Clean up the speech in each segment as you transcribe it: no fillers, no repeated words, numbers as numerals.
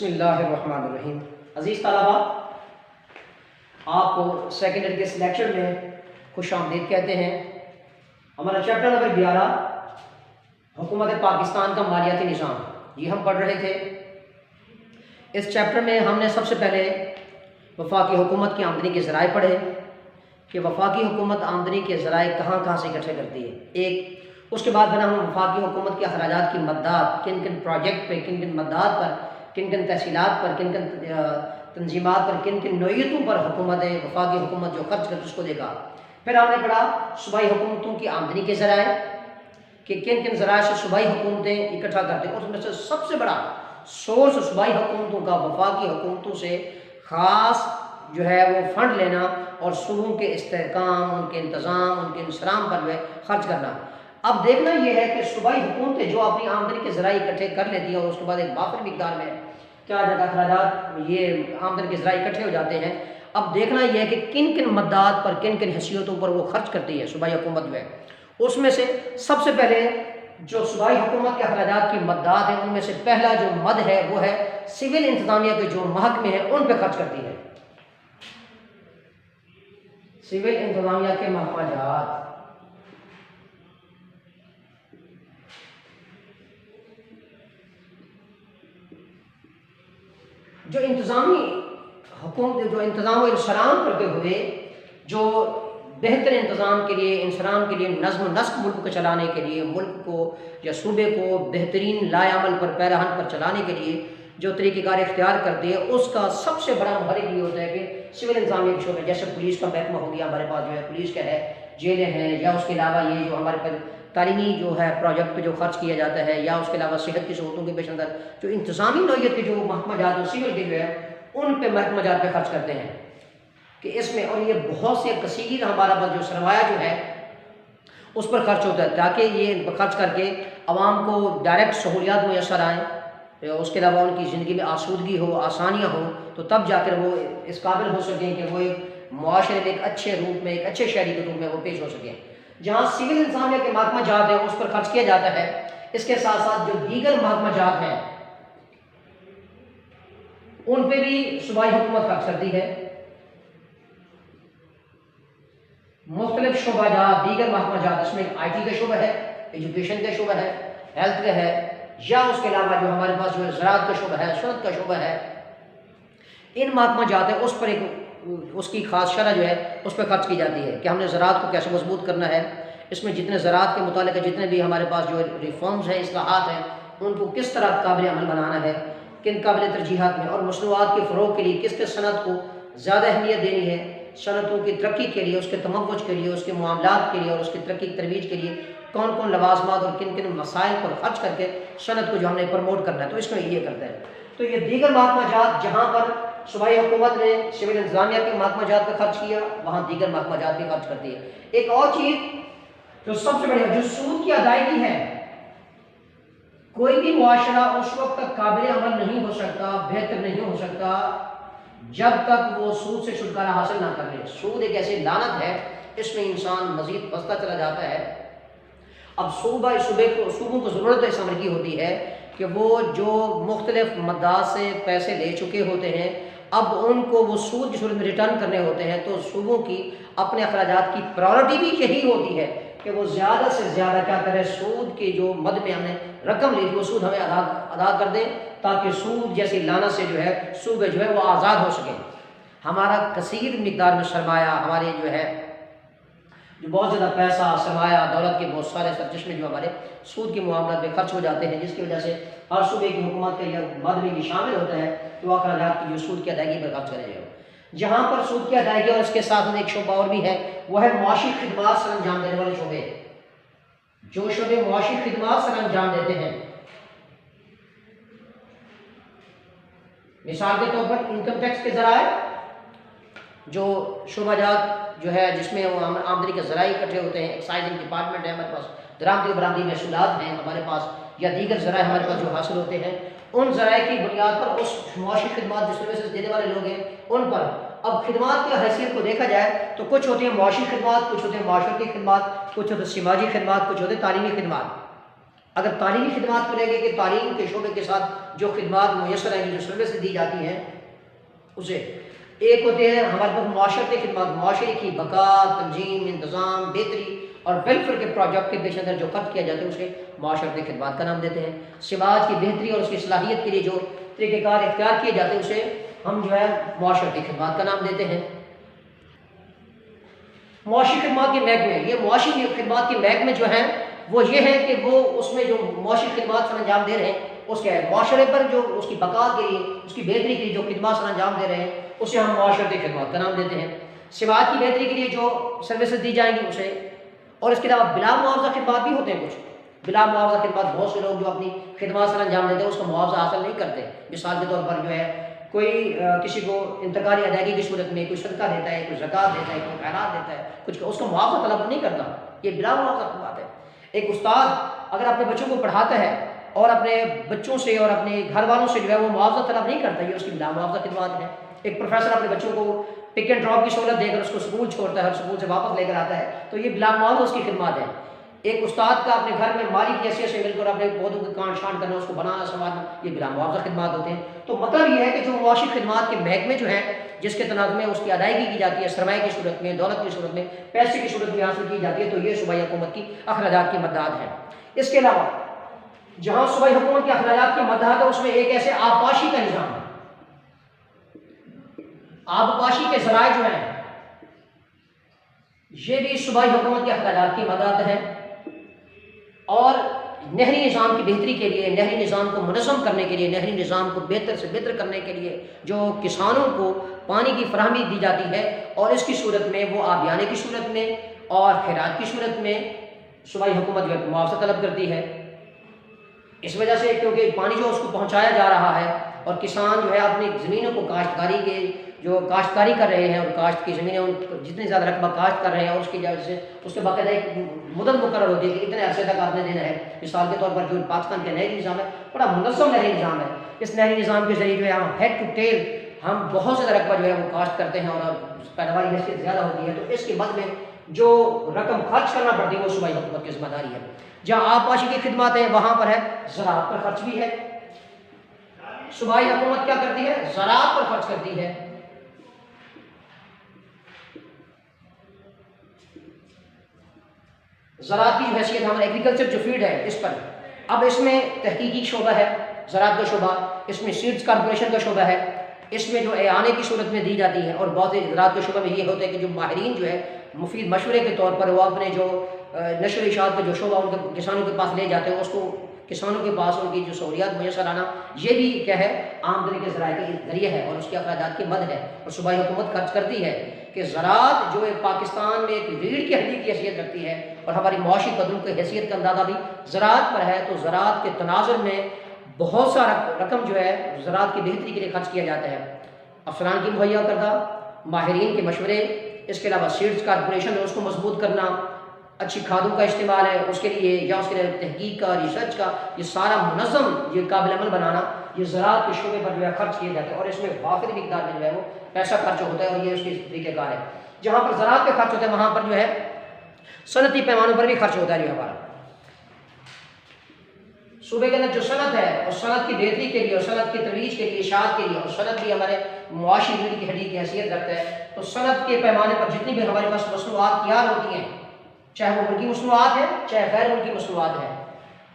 بسم اللہ الرحمن الرحیم۔ عزیز طلباء، آپ کو سیکنڈری کے اس لیکچر میں خوش آمدید کہتے ہیں۔ ہمارا چیپٹر نمبر 11 حکومت پاکستان کا مالیاتی نظام، یہ ہم پڑھ رہے تھے۔ اس چیپٹر میں ہم نے سب سے پہلے وفاقی حکومت کی آمدنی کے ذرائع پڑھے کہ وفاقی حکومت آمدنی کے ذرائع کہاں کہاں سے اکٹھے کرتی ہے ایک۔ اس کے بعد پھر ہم وفاقی حکومت کے اخراجات کی مدات، کن کن پروجیکٹ پہ، کن کن مدات پر، کن کن تحصیلات پر، کن کن تنظیمات پر، کن کن نوعیتوں پر وفاقی حکومت جو خرچ کرتی اس کو دیکھا۔ پھر ہم نے پڑھا صوبائی حکومتوں کی آمدنی کے ذرائع کہ کن کن ذرائع سے صوبائی حکومتیں اکٹھا کرتے ہیں، اور اس میں سے سب سے بڑا سورس صوبائی حکومتوں کا وفاقی حکومتوں سے خاص جو ہے وہ فنڈ لینا اور صوبوں کے استحکام، ان کے انتظام، ان کے انصرام پر جو ہے خرچ کرنا۔ اب دیکھنا یہ ہے کہ صوبائی حکومتیں جو اپنی آمدنی کے ذرائع اکٹھے کر لیتی ہیں اور اس کے بعد ایک وافر مقدار میں کیا جاتا اخراجات، یہ آمدنی کے ذرائع اکٹھے ہو جاتے ہیں۔ اب دیکھنا یہ ہے کہ کن کن مدات پر، کن کن حیثیتوں پر وہ خرچ کرتی ہے صوبائی حکومت جو ہے۔ اس میں سے سب سے پہلے جو صوبائی حکومت کے اخراجات کی مدات ہیں، ان میں سے پہلا جو مد ہے وہ ہے سول انتظامیہ کے جو محکمے ہیں ان پہ خرچ کرتی ہے۔ سول انتظامیہ کے محکمہ جات، جو انتظامی حکومت، جو انتظام و انصرام کرتے ہوئے، جو بہتر انتظام کے لیے، انصرام کے لیے، نظم و نسق ملک کو چلانے کے لیے، ملک کو یا صوبے کو بہترین لائے عمل پر، پیراہن پر چلانے کے لیے جو طریقہ کار اختیار کرتے ہیں، اس کا سب سے بڑا محرک یہ ہوتا ہے کہ سول انتظامیہ کے شعبے، جیسے پولیس کا محکمہ ہو گیا ہمارے پاس جو ہے، پولیس کا ہے، جیلیں ہیں، یا اس کے علاوہ یہ جو ہمارے پاس تعلیمی جو ہے پروجیکٹ پہ جو خرچ کیا جاتا ہے، یا اس کے علاوہ صحت کی سہولتوں کے پیش نظر جو انتظامی نوعیت کے جو محکمہ جات ہیں سول کے جو ہے ان پہ محکمہ جات پہ خرچ کرتے ہیں کہ اس میں، اور یہ بہت سے کثیر ہمارا پاس جو سرمایہ جو ہے اس پر خرچ ہوتا ہے تاکہ یہ خرچ کر کے عوام کو ڈائریکٹ سہولیات میسر آئیں، اس کے علاوہ ان کی زندگی میں آسودگی ہو، آسانیاں ہوں، تو تب جا کر وہ اس قابل ہو سکیں کہ وہ ایک معاشرے میں ایک اچھے روپ میں، ایک اچھے شہری کے روپ میں وہ پیش ہو سکیں۔ جہاں سول انتظامیہ کے محکمہ جات ہیں اس پر خرچ کیا جاتا ہے، اس کے ساتھ ساتھ جو دیگر محکمہ جات ہیں ان پہ بھی صوبائی حکومت خرچ کرتی ہے۔ مختلف شعبہ جات، دیگر محکمہ جات، اس میں آئی ٹی کا شعبہ ہے، ایجوکیشن کا شعبہ ہے، ہیلتھ کا ہے، یا اس کے علاوہ جو ہمارے پاس جو زراعت کا شعبہ ہے، صنعت کا شعبہ ہے، ان محکمہ جات ہیں اس پر ایک اس کی خاص شرح جو ہے اس پہ خرچ کی جاتی ہے کہ ہم نے زراعت کو کیسے مضبوط کرنا ہے، اس میں جتنے زراعت کے متعلق جتنے بھی ہمارے پاس جو ریفارمز ہیں، اصلاحات ہیں، ان کو کس طرح قابل عمل بنانا ہے، کن قابل ترجیحات میں، اور مصنوعات کے فروغ کے لیے کس کس صنعت کو زیادہ اہمیت دینی ہے، صنعتوں کی ترقی کے لیے، اس کے تموج کے لیے، اس کے معاملات کے لیے اور اس کی ترقی ترویج کے لیے کون کون لوازمات اور کن کن مسائل پر خرچ کر کے صنعت کو جو ہم نے پروموٹ کرنا ہے، تو اس میں یہ کرتا ہے۔ تو یہ دیگر محکمہ جات جہاں پر صوبائی حکومت نے سول انتظامیہ کے محکمہ جات پہ خرچ کیا، وہاں دیگر محکمہ جات پہ خرچ کرتی ہے۔ ایک اور چیز جو سب سے بڑی ہے، جو سود کی ادائیگی ہے، کوئی بھی معاشرہ اس وقت تک قابل عمل نہیں ہو سکتا، بہتر نہیں ہو سکتا جب تک وہ سود سے چھٹکارا حاصل نہ کر لے۔ سود ایک ایسی لعنت ہے، اس میں انسان مزید پھنستا چلا جاتا ہے۔ اب صوبوں کو ضرورت اس امر کی ہوتی ہے کہ وہ جو مختلف مدات سے پیسے لے چکے ہوتے ہیں، اب ان کو وہ سود کی صورت میں ریٹرن کرنے ہوتے ہیں، تو صوبوں کی اپنے اخراجات کی پرائورٹی بھی یہی ہوتی ہے کہ وہ زیادہ سے زیادہ کیا کرے، سود کے جو مد میں ہم نے رقم لی تھی وہ سود ہمیں ادا کر دیں، تاکہ سود جیسی لعنت سے جو ہے صوبے جو ہے وہ آزاد ہو سکیں۔ ہمارا کثیر مقدار میں سرمایہ، ہمارے جو ہے جو بہت زیادہ پیسہ، سرمایہ، دولت کے بہت سارے سرچشمے جو ہمارے سود کے معاملات میں خرچ ہو جاتے ہیں، جس کی وجہ سے ہر صوبے کی حکومت کا یہ مد میں یہ شامل ہوتا ہے کہ وہ اخراجات کی جو سود کی ادائیگی پر خرچ کرے جائے۔ جہاں پر سود کی ادائیگی اور اس کے ساتھ میں ایک شعبہ اور بھی ہے، وہ ہے معاشی خدمات سر انجام دینے والے شعبے۔ جو شعبے معاشی خدمات سر انجام دیتے ہیں، مثال کے طور پر انکم ٹیکس کے ذرائع، جو شعبہ جات جو ہے جس میں وہ آمدنی کے ذرائع اکٹھے ہوتے ہیں، ایکسائزنگ ڈپارٹمنٹ ہے ہمارے پاس، درآمدی و برآمدی محصولات ہیں ہمارے پاس، یا دیگر ذرائع ہمارے پاس جو حاصل ہوتے ہیں، ان ذرائع کی بنیاد پر اس معاشی خدمات جو سروسز دینے والے لوگ ہیں ان پر اب خدمات کی حیثیت کو دیکھا جائے تو کچھ ہوتی ہیں معاشی خدمات، کچھ ہوتے ہیں معاشرتی خدمات، کچھ ہوتے ہیں سماجی خدمات، کچھ ہوتے ہیں تعلیمی خدمات۔ اگر تعلیمی خدمات کو لیں گے کہ تعلیم کے شعبے کے ساتھ جو خدمات میسر ہیں، جو سروسز دی جاتی ہیں اسے، ایک ہوتے ہیں ہمارے پاس معاشرتی خدمات، معاشرے کی بقا، تنظیم، انتظام، بہتری اور ویلفیئر کے پروجیکٹ کے پیش نظر جو خرچ کیا جاتا ہے اسے معاشرتی خدمات کا نام دیتے ہیں۔ سماج کی بہتری اور اس کی صلاحیت کے لیے جو طریقہ کار اختیار کیے جاتے ہیں اسے ہم جو ہے معاشرتی خدمات کا نام دیتے ہیں۔ معاشی خدمات کے محکمے، یہ معاشی خدمات کے محکمے جو ہیں وہ یہ ہے کہ وہ اس میں جو معاشی خدمات سر انجام دے رہے ہیں اس کے معاشرے پر جو اس کی بقا کے لیے، اس کی بہتری کے لیے جو خدمات سر انجام دے رہے ہیں اسے ہم معاشرتی خدمات کا نام دیتے ہیں۔ سماج کی بہتری کے لیے جو سروسز دی جائیں گی اسے، اور اس کے علاوہ بلا معاوضہ خدمات بھی ہوتے ہیں کچھ۔ بلا معاوضہ خدمات بہت سے لوگ جو اپنی خدمات سر انجام دیتے ہیں اس کا معاوضہ حاصل نہیں کرتے۔ مثال کے طور پر جو ہے کوئی کسی کو انتقالی ادائیگی کی صورت میں کوئی صدقہ دیتا ہے، کوئی زکوٰۃ دیتا ہے، کوئی خیرات دیتا ہے، کچھ اس کا معاوضہ طلب نہیں کرتا، یہ بلا معاوضہ خدمات ہے۔ ایک استاد اگر اپنے بچوں کو پڑھاتا ہے اور اپنے بچوں سے اور اپنے گھر والوں سے جو ہے وہ معاوضہ طلب نہیں کرتا، یہ اس کی بلا معاوضہ خدمات ہے۔ ایک پروفیسر اپنے بچوں کو پک اینڈ ڈراپ کی سہولت دے کر اس کو اسکول چھوڑتا ہے اور اسکول سے واپس لے کر آتا ہے تو یہ بلا معاوضہ اس کی خدمات ہے۔ ایک استاد کا اپنے گھر میں مالی کی حیثیت سے مل کر اپنے پودوں کو کاٹ چھانٹ کرنا، اس کو بنانا سنوارنا، یہ بلا معاوضہ خدمات ہوتے ہیں۔ تو مطلب یہ ہے کہ جو معاشی خدمات کے محکمے جو ہیں جس کے تناظر میں اس کی ادائیگی کی جاتی ہے، سرمایہ کی صورت میں، دولت کی صورت میں، پیسے کی صورت میں حاصل کی جاتی ہے، تو یہ صوبائی حکومت کی اخراجات کی مداد ہے۔ اس کے علاوہ جہاں صوبائی حکومت کے اخراجات کی مداد ہے اس میں ایک ایسے آبپاشی کا نظام ہے۔ آبپاشی کے ذرائع جو ہیں یہ بھی صوبائی حکومت کے اخراجات کی مداد ہے، اور نہری نظام کی بہتری کے لیے، نہری نظام کو منظم کرنے کے لیے، نہری نظام کو بہتر سے بہتر کرنے کے لیے جو کسانوں کو پانی کی فراہمی دی جاتی ہے، اور اس کی صورت میں وہ آبیانے کی صورت میں اور خیرات کی صورت میں صوبائی حکومت جو ہے معاوضہ طلب کرتی ہے۔ اس وجہ سے کیونکہ پانی جو اس کو پہنچایا جا رہا ہے اور کسان جو ہے اپنی زمینوں کو کاشتکاری کے جو کاشتکاری کر رہے ہیں اور کاشت کی زمینیں ان کو جتنی زیادہ رقبہ کاشت کر رہے ہیں اور اس کی وجہ سے اس کے باقاعدہ ایک مدت مقرر ہوتی ہے کہ اتنے عرصے تک آپ نے دینا ہے۔ مثال کے طور پر جو پاکستان کا نہری نظام ہے بڑا منظم نہری نظام ہے، اس نہری نظام کے ذریعے جو ہے ہم ہیڈ ٹو ٹیل ہم بہت زیادہ رقبہ جو ہے وہ کاشت کرتے ہیں اور پیداواری حیثیت زیادہ ہوتی ہے، تو اس کے بعد میں جو رقم خرچ کرنا پڑتی ہے وہ صوبائی حکومت کی ذمہ داری ہے۔ جہاں آبپاشی کی خدمات ہیں وہاں پر ہے زراعت پر خرچ بھی ہے۔ صوبائی حکومت کیا کرتی ہے؟ زراعت پر خرچ کرتی ہے۔ زراعت کی جو حیثیت ہمارا ایگریکلچر جو فیلڈ ہے اس پر، اب اس میں تحقیقی شعبہ ہے زراعت کا شعبہ، اس میں سیڈز کارپوریشن کا شعبہ ہے، اس میں جو اعانے کی صورت میں دی جاتی ہے، اور بہت سے زراعت کے شعبہ میں یہ ہوتا ہے کہ جو ماہرین جو ہے مفید مشورے کے طور پر وہ اپنے جو نشر و اشاعت کا جو شعبہ ان کے کسانوں کے پاس لے جاتے ہیں، اس کو کسانوں کے پاس ان کی جو سہولیات میسر آنا، یہ بھی کیا ہے آمدنی کے ذرائع کے ذریعہ ہے اور اس کے اخراجات کی مد ہے، اور صوبائی حکومت خرچ کرتی ہے کہ زراعت جو ہے پاکستان میں ایک ریڑھ کی ہڈی کی حیثیت رکھتی ہے اور ہماری معاشی قدروں کی حیثیت کا اندازہ بھی زراعت پر ہے، تو زراعت کے تناظر میں بہت سارا رقم جو ہے زراعت کی بہتری کے لیے خرچ کیا جاتا ہے۔ افسران کی مہیا کردہ، ماہرین کے مشورے، اس کے علاوہ سیڈز کارپوریشن ہے اس کو مضبوط کرنا، اچھی کھادوں کا استعمال ہے اس کے لیے، یا اس کے لیے تحقیق کا، ریسرچ کا، یہ سارا منظم یہ قابل عمل بنانا، یہ زراعت کے شعبے پر جو ہے خرچ کیے جاتے ہیں، اور اس میں وافر مقدار میں جو ہے وہ پیسہ خرچ ہوتا ہے، اور یہ اس کی طریقہ کار ہے۔ جہاں پر زراعت پہ خرچ ہوتا ہے وہاں پر جو ہے صنعتی پیمانوں پر بھی خرچ ہوتا ہے جو ہمارا صوبے کے اندر جو صنعت ہے، اور صنعت کی بہتری کے لیے اور صنعت کی ترویج کے لیے، اشاعت کے لیے، اور صنعت بھی ہمارے معاشی ریڑھ کی ہڈی کی حیثیت رکھتا ہے، تو صنعت کے پیمانے پر جتنی بھی ہمارے پاس مصنوعات تیار ہوتی ہیں، چاہے وہ ملکی مصنوعات ہیں چاہے غیر ملکی مصنوعات ہیں،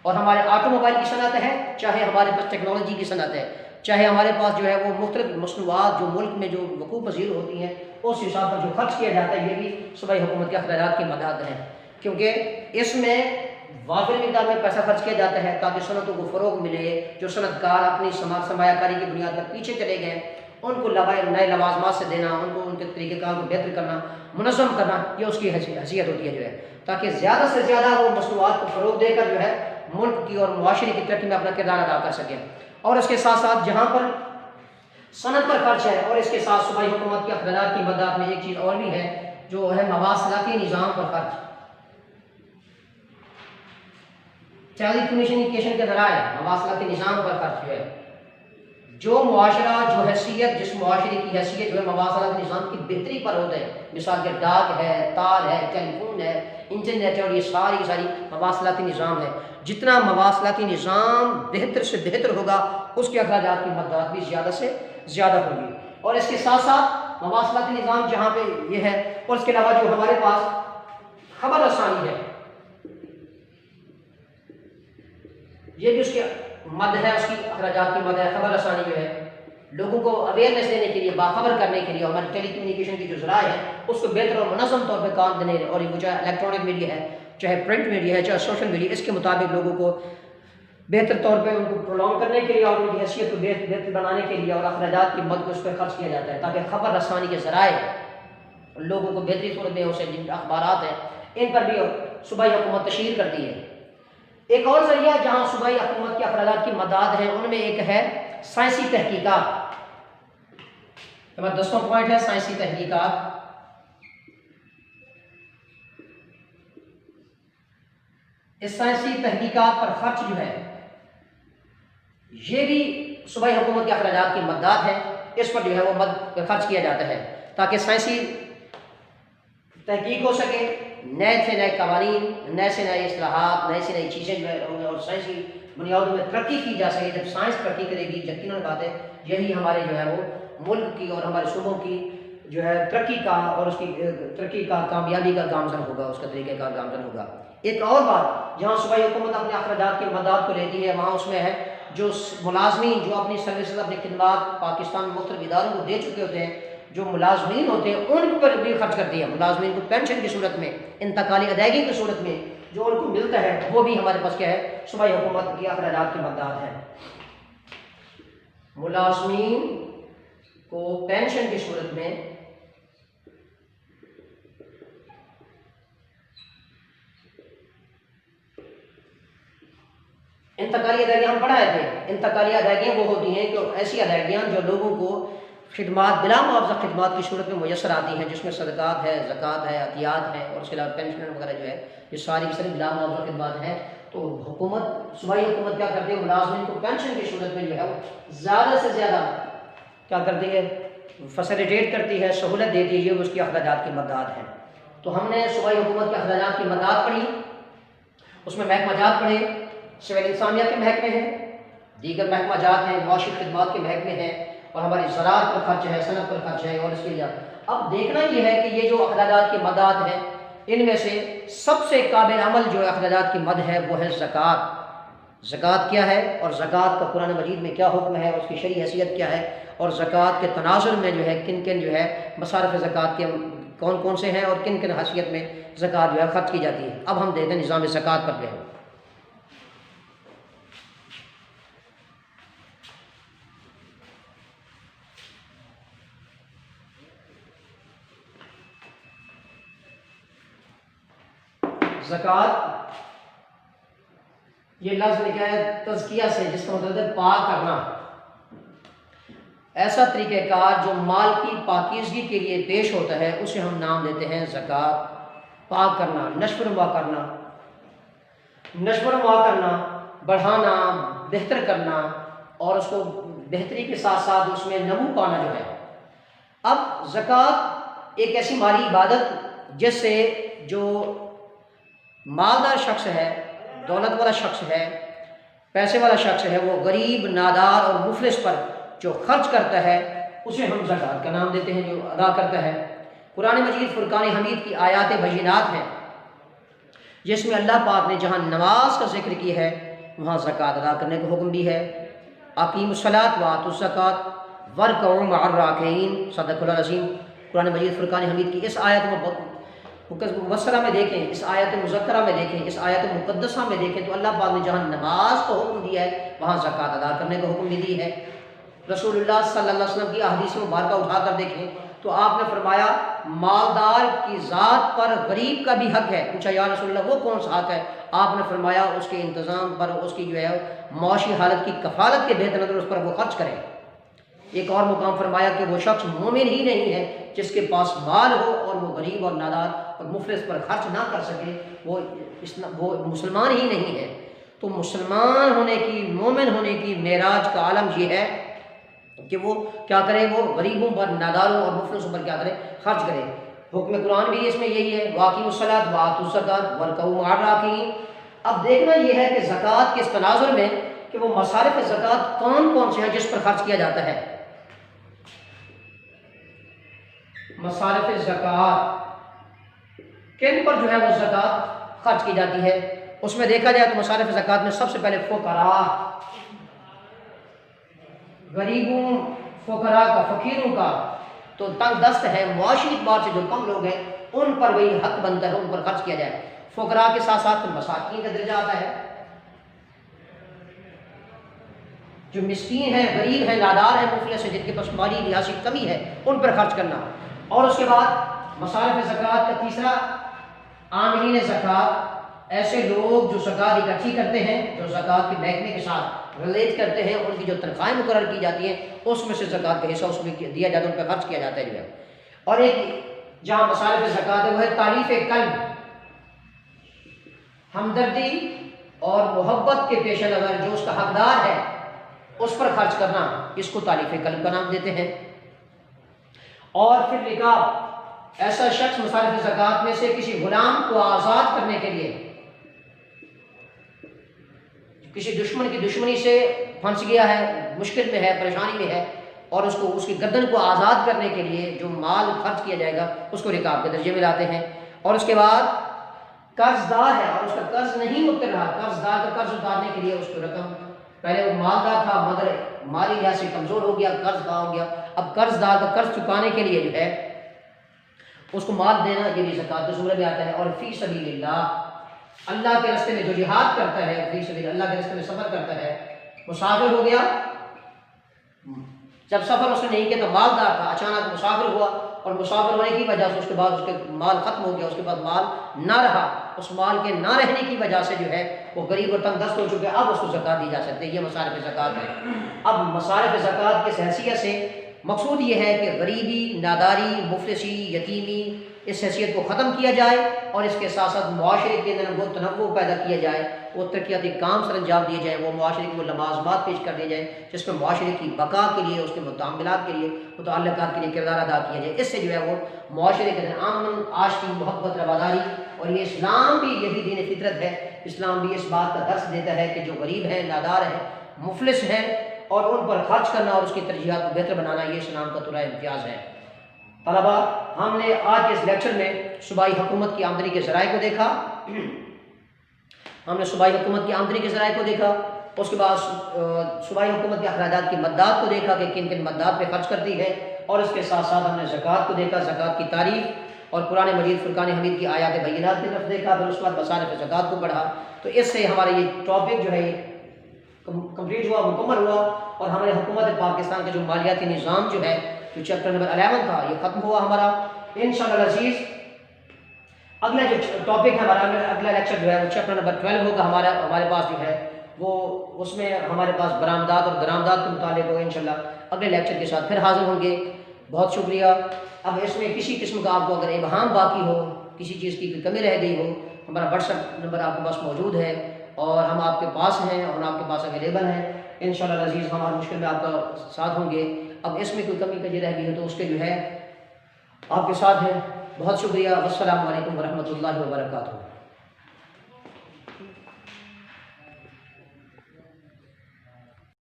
اور ہمارے آٹو موبائل کی صنعت ہے، چاہے ہمارے پاس ٹیکنالوجی کی صنعت ہے، چاہے ہمارے پاس جو ہے وہ مختلف مصنوعات جو ملک میں جو وقوع پذیر ہوتی ہیں، اس حساب پر جو خرچ کیا جاتا ہے، یہ بھی صوبائی حکومت کے اخراجات کی مداد ہے، کیونکہ اس میں وافر مقدار میں پیسہ خرچ کیا جاتا ہے تاکہ صنعتوں کو فروغ ملے۔ جو صنعت کار اپنی سرمایہ کاری کی بنیاد پر پیچھے چلے گئے ان کو نئے لوازمات سے دینا، ان کو ان کے طریقہ کار کو بہتر کرنا، منظم کرنا، یہ اس کی حیثیت ہوتی ہے جو ہے، تاکہ زیادہ سے زیادہ وہ مصنوعات کو فروغ دے کر جو ہے ملک کی اور معاشرے کی ترقی میں اپنا کردار ادا کر سکیں۔ اور اس کے ساتھ ساتھ جہاں پر صنعت پر خرچ ہے اور اس کے ساتھ صوبائی حکومت کے اخراجات کی مدد میں ایک چیز اور بھی ہے جو ہے مواصلاتی نظام پر خرچ، ٹیلی کمیونیکیشن کے ذرائع، مواصلاتی نظام پر خرچ جو ہے جو معاشرہ جو حیثیت جس معاشرے کی حیثیت جو ہے مواصلات نظام کی بہتری پر ہوتا ہے، مثال کے ڈاک ہے، تار ہے، ٹیلی فون ہے، انٹرنیٹ ہے، اور یہ ساری مواصلاتی نظام ہے، جتنا مواصلاتی نظام بہتر سے بہتر ہوگا اس کے اخراجات کی مقدار بھی زیادہ سے زیادہ ہوگی۔ اور اس کے ساتھ ساتھ مواصلاتی نظام جہاں پہ یہ ہے، اور اس کے علاوہ جو ہمارے پاس خبر رسانی ہے، یہ بھی اس کی مد ہے، اس کی اخراجات کی مد ہے۔ خبر رسانی جو ہے لوگوں کو اویئرنیس دینے کے لیے، باخبر کرنے کے لیے، ہمارے ٹیلی کمیونیکیشن کی جو ذرائع ہے اس کو بہتر اور منظم طور پہ کام دینے، اور وہ چاہے الیکٹرانک میڈیا ہے، چاہے پرنٹ میڈیا ہے، چاہے سوشل میڈیا، اس کے مطابق لوگوں کو بہتر طور پہ ان کو پرولونگ کرنے کے لیے اور ان کی حیثیت کو بہتر بنانے کے لیے اور اخراجات کی مد کو اس پہ خرچ کیا جاتا ہے، تاکہ خبر رسانی کے ذرائع لوگوں کو بہتری صورت میں اسے جن اخبارات ہیں ان پر بھی صوبائی حکومت تشہیر کرتی ہے۔ ایک اور ذریعہ جہاں صوبائی حکومت کے اخراجات کی مداد ہیں ان میں ایک ہے سائنسی تحقیقات۔ ہمارا 10واں پوائنٹ ہے سائنسی تحقیقات۔ اس سائنسی تحقیقات پر خرچ جو ہے یہ بھی صوبائی حکومت کے اخراجات کی مداد ہے، اس پر جو ہے وہ مد خرچ کیا جاتا ہے تاکہ سائنسی تحقیق ہو سکے، نئے سے نئے قوانین، نئے سے نئے اصلاحات، نئے سے نئی چیزیں جو ہے اور سائنسی بنیادوں میں ترقی کی جا سکے۔ جب سائنس ترقی کرے گی یقیناً بات ہے یہی ہمارے جو ہے وہ ملک کی اور ہمارے صوبوں کی جو ہے ترقی کا اور اس کی ترقی کا کامیابی کا گامزن ہوگا، اس کا طریقہ کار گامزن ہوگا۔ ایک اور بات جہاں صوبائی حکومت اپنے اخراجات کی مداد کو لیتی ہے وہاں اس میں ہے جو ملازمین جو اپنی سروسز اپنی خدمات پاکستان میں مختلف اداروں کو دے چکے ہوتے ہیں، جو ملازمین ہوتے ہیں ان پر بھی خرچ کرتی ہے۔ ملازمین کو پینشن کی صورت میں، انتقالی ادائیگی کی صورت میں جو ان کو ملتا ہے وہ بھی ہمارے پاس کیا ہے، صوبائی حکومت کی اخراجات کی مقدار ہے۔ ملازمین کو پینشن کی صورت میں انتقالی ادائیگیاں ہم پڑھائے تھے، انتقالی ادائیگیاں وہ ہوتی ہیں کہ ایسی ادائیگیاں جو لوگوں کو خدمات بلا معاوضہ خدمات کی صورت میں میسر آتی ہیں، جس میں صدقات ہے، زکوٰۃ ہے، عطیات ہے، اور اس کے علاوہ پینشن وغیرہ جو ہے یہ ساری کی ساری بلا معاوضہ خدمات ہیں۔ تو حکومت صوبائی حکومت کیا کرتی ہے، ملازمین کو پینشن کی صورت میں جو ہے زیادہ سے زیادہ کیا کرتی ہے، فیسیلیٹیٹ کرتی ہے، سہولت دیتی ہے، یہ اس کی اخراجات کی مقدار ہے۔ تو ہم نے صوبائی حکومت کے اخراجات کی مقدار پڑھی، اس میں محکمہ جات پڑھے، سول انسانیہ کے محکمے ہیں، دیگر محکمہ جات ہیں، معاشی خدمات کے محکمے ہیں، اور ہماری زراعت پر خرچ ہے، صنعت پر خرچ ہے، اور اس کے لیے اب دیکھنا یہ ہے کہ یہ جو اخراجات کی مداد ہیں ان میں سے سب سے قابل عمل جو اخراجات کی مد ہے وہ ہے زکوٰۃ۔ زکوٰۃ کیا ہے اور زکوٰۃ کا قرآن مجید میں کیا حکم ہے، اس کی شرعی حیثیت کیا ہے، اور زکوٰۃ کے تناظر میں جو ہے کن کن جو ہے مصارف زکوٰۃ کے کون کون سے ہیں اور کن کن حیثیت میں زکوٰۃ جو ہے خرچ کی جاتی ہے۔ اب ہم دیکھتے ہیں نظام زکوٰۃ پر جو ہے۔ زکوٰۃ یہ لفظ لکھا ہے تزکیہ سے، جس کا مطلب ہے پاک کرنا، ایسا طریقہ کار جو مال کی پاکیزگی کے لیے پیش ہوتا ہے اسے ہم نام دیتے ہیں زکوٰۃ۔ پاک کرنا، نشو و نما کرنا، نشو و نما کرنا، بڑھانا، بہتر کرنا، اور اس کو بہتری کے ساتھ ساتھ اس میں نمو پانا جو ہے۔ اب زکوٰۃ ایک ایسی مالی عبادت جس سے جو مالدار شخص ہے، دولت والا شخص ہے، پیسے والا شخص ہے، وہ غریب، نادار اور مفلس پر جو خرچ کرتا ہے اسے ہم زکوٰۃ کا نام دیتے ہیں، جو ادا کرتا ہے۔ قرآن مجید فرقان حمید کی آیات بینات ہیں جس میں اللہ پاک نے جہاں نماز کا ذکر کی ہے وہاں زکوٰۃ ادا کرنے کا حکم بھی ہے۔ اقیموا الصلاۃ وآتوا الزکوٰۃ وارکعوا مع الراکعین، صدق اللہ العظیم۔ قرآن مجید فرقان حمید کی اس آیت مبصرہ میں دیکھیں، اس آیت مذکرہ میں دیکھیں، اس آیت مقدسہ میں دیکھیں تو اللہ پاک نے جہاں نماز کو حکم دیا ہے وہاں زکوٰۃ ادا کرنے کا حکم بھی دی ہے۔ رسول اللہ صلی اللہ علیہ وسلم کی احادیث مبارکہ اٹھا کر دیکھیں تو آپ نے فرمایا مالدار کی ذات پر غریب کا بھی حق ہے۔ پوچھا یا رسول اللہ وہ کون سا حق ہے؟ آپ نے فرمایا اس کے انتظام پر، اس کی جو ہے معاشی حالت کی کفالت کے بہتر نظر اس پر وہ خرچ کرے۔ ایک اور مقام فرمایا کہ وہ شخص مومن ہی نہیں ہے جس کے پاس مال ہو اور وہ غریب اور نادار اور مفلس پر خرچ نہ کر سکے، وہ مسلمان ہی نہیں ہے۔ تو مسلمان ہونے کی، مومن ہونے کی معراج کا عالم یہ ہے کہ وہ کیا کرے، وہ غریبوں پر، ناداروں اور مفلسوں پر کیا کرے، خرچ کرے۔ حکم قرآن بھی اس میں یہی ہے، واقعوا الصلاۃ وآتوا الزکاۃ وارکعوا مع الراکعین۔ اب دیکھنا یہ ہے کہ زکوٰۃ کے اس تناظر میں کہ وہ مصارف زکوٰۃ کون کون سے ہیں جس پر خرچ کیا جاتا ہے۔ مصارف زکوٰۃ کن پر جو ہے وہ زکوٰۃ خرچ کی جاتی ہے، اس میں دیکھا جائے تو مصارف زکوٰۃ میں سب سے پہلے فقراء، غریبوں، فقراء کا، فقیروں کا تو تنگ دست ہے، معاشی اعتبار سے جو کم لوگ ہیں ان پر وہی حق بنتا ہے، ان پر خرچ کیا جائے۔ فقراء کے ساتھ ساتھ مساکین کا درجہ آتا ہے، جو مسکین ہیں، غریب ہیں، نادار ہیں، مفلس ہیں، جن کے پاس مالی ریاسی کمی ہے، ان پر خرچ کرنا۔ اور اس کے بعد مصارف زکوٰۃ کا تیسرا، عاملین زکوٰۃ، ایسے لوگ جو زکوٰۃ اکٹھی کرتے ہیں، جو زکوٰۃ کے محکمے کے ساتھ ریلیٹ کرتے ہیں، ان کی جو تنخواہیں مقرر کی جاتی ہیں اس میں سے زکوٰۃ کا حصہ اس میں دیا جاتا ہے، ان پہ خرچ کیا جاتا ہے جو ہے۔ اور ایک جہاں مصارف زکوٰۃ ہے وہ ہے تعریف قلب، ہمدردی اور محبت کے پیش نظر جو اس کا حقدار ہے اس پر خرچ کرنا، اس کو تعریف قلب کا نام دیتے ہیں۔ اور پھر رقاب، ایسا شخص مصارف زکوٰۃ میں سے کسی غلام کو آزاد کرنے کے لیے، کسی دشمن کی دشمنی سے پھنس گیا ہے، مشکل میں ہے، پریشانی میں ہے، اور اس کو، اس کی گردن کو آزاد کرنے کے لیے جو مال خرچ کیا جائے گا اس کو رقاب کے درجے میں لاتے ہیں۔ اور اس کے بعد قرض دار ہے اور اس کا قرض نہیں اتر رہا، قرض دار کا قرض اتارنے کے لیے اس کو رقم، پہلے وہ مالدار تھا مگر مالی لحاظ سے کمزور ہو گیا، قرض دار ہو گیا، اب قرض دار کا قرض چکانے کے لیے جو ہے اس کو مال دینا، یہ بھی زکوٰۃ کے زمرے میں آتا ہے۔ اور فی سبیل اللہ، اللہ کے راستے میں جو جہاد کرتا ہے، فی سبیل اللہ کے راستے میں سفر کرتا ہے، مسافر ہو گیا، جب سفر اس نے نہیں کیا تو مالدار تھا، اچانک مسافر ہوا اور مسافر ہونے کی وجہ سے اس کے بعد اس کے مال ختم ہو گیا، اس کے بعد مال نہ رہا، اس مال کے نہ رہنے کی وجہ سے جو ہے وہ غریب اور تنگ دست ہو چکے، اب اس کو زکوٰۃ دی جا سکتی ہے، یہ مصارف زکوٰۃ ہے۔ اب مصارف زکوٰۃ کی حیثیت سے مقصود یہ ہے کہ غریبی، ناداری، مفلسی، یتیمی، اس حیثیت کو ختم کیا جائے اور اس کے ساتھ ساتھ معاشرے کے اندر وہ تنوع پیدا کیا جائے، وہ ترقیاتی کام سر انجام دیے جائیں، وہ معاشرے کی وہ لوازمات پیش کر دیے جائیں جس میں معاشرے کی بقا کے لیے، اس کے متعاملات کے لیے، متعلقات کے لیے کردار ادا کیا جائے۔ اس سے جو ہے وہ معاشرے کے اندر امن، عاشقی، محبت، رواداری، اور یہ اسلام بھی یہی دین فطرت ہے، اسلام بھی اس بات کا درس دیتا ہے کہ جو غریب ہیں، نادار ہیں، مفلس ہیں، اور ان پر خرچ کرنا اور اس کی ترجیحات کو بہتر بنانا، یہ اسلام کا طلوع امتیاز ہے۔ طلبا، ہم نے آج کے اس لیکچر میں صوبائی حکومت کی آمدنی کے ذرائع کو دیکھا، ہم نے صوبائی حکومت کی آمدنی کے ذرائع کو دیکھا، اس کے بعد صوبائی حکومت کے اخراجات کی مدات کو دیکھا کہ کن کن مدات پہ خرچ کرتی ہے، اور اس کے ساتھ ساتھ ہم نے زکوٰۃ کو دیکھا، زکوٰۃ کی تعریف، اور قرآن مجید فرقان حمید کی آیات بینات کی طرف دیکھا، پھر اس کے بعد مصارف زکوٰۃ کو پڑھا۔ تو اس سے ہمارا یہ ٹاپک جو ہے کمپلیٹ ہوا، مکمل ہوا، اور ہمارے حکومت پاکستان کا جو مالیاتی نظام جو ہے، جو چیپٹر نمبر 11 تھا، یہ ختم ہوا ہمارا انشاءاللہ العزیز۔ اگلا جو ٹاپک ہے ہمارا، اگلا لیکچر جو ہے وہ چیپٹر نمبر 12 ہوگا ہمارے پاس جو ہے وہ، اس میں ہمارے پاس برآمدات اور درآمدات کے متعلق ہوگا انشاءاللہ۔ اگلے لیکچر کے ساتھ پھر حاضر ہوں گے، بہت شکریہ۔ اب اس میں کسی قسم کا آپ کو اگر ابہام باقی ہو، کسی چیز کی کوئی کمی رہ گئی ہو، ہمارا واٹس ایپ نمبر آپ کے پاس موجود ہے اور ہم آپ کے پاس ہیں اور آپ کے پاس اویلیبل ہیں انشاءاللہ العزیز، ہم ہر مشکل میں آپ کا ساتھ ہوں گے۔ اب اس میں کوئی کمی کجی رہ گئی ہے تو اس کے جو ہے آپ کے ساتھ ہیں۔ بہت شکریہ، والسلام علیکم ورحمۃ اللہ وبرکاتہ۔